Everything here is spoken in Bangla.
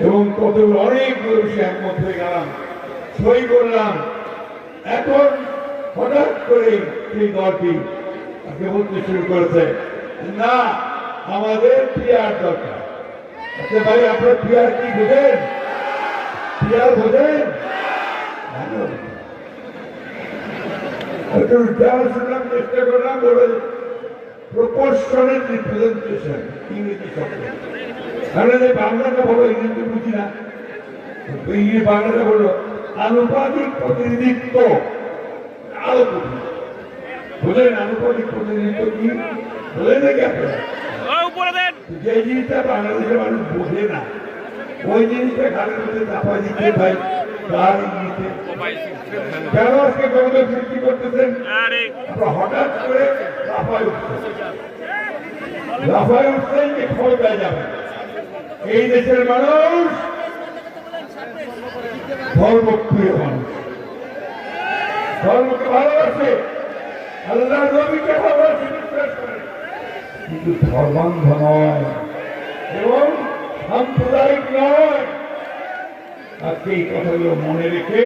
এবং কত অনেকগুলো বিষয়ে একমত হয়ে গেলাম, সই করলাম। এখন হঠাৎ করে সেই দলটি আজকে বলতে শুরু করেছে, না আমাদের পিয়ার দরকার। আচ্ছা ভাই, আপনার পিয়ার কি বোঝেন? পিয়ার বোঝেন? একটু শুনলাম, চেষ্টা করলাম, বলে প্রপোর্শনাল রিপ্রেজেন্টেশন, ইংরেজি শব্দ। আমরা যে বাংলাটা বলো, ইংরেজি বুঝি না, বাংলাটা বললো আনুপাতিক প্রতিনিধিত্ব। আরো বুঝি বলেন, আনুপাতিক প্রতিনিধিত্ব কি বলে নাকি আপনারা? যে জিনিসটা বাংলাদেশের মানুষ বোঝে না, ওই জিনিসটা ঘাড়ের মধ্যে চাপা দিতে ভাই, তার ইংলিশে কেন আজকে জগতের সৃষ্টি করতেছেন? হঠাৎ করে লাফায় উঠছেন যে খবর পেয়ে যাবে। এই দেশের মানুষ ধর্মপ্রিয় মানুষ, ধর্মকে ভালোবাসে, আল্লাহ নবীকে ভালোবাসে, বিশ্বাস করে, কিন্তু ধর্মান্ধ নয় এবং সাম্প্রদায়িক নয়। আজকে এই কথাগুলো মনে রেখে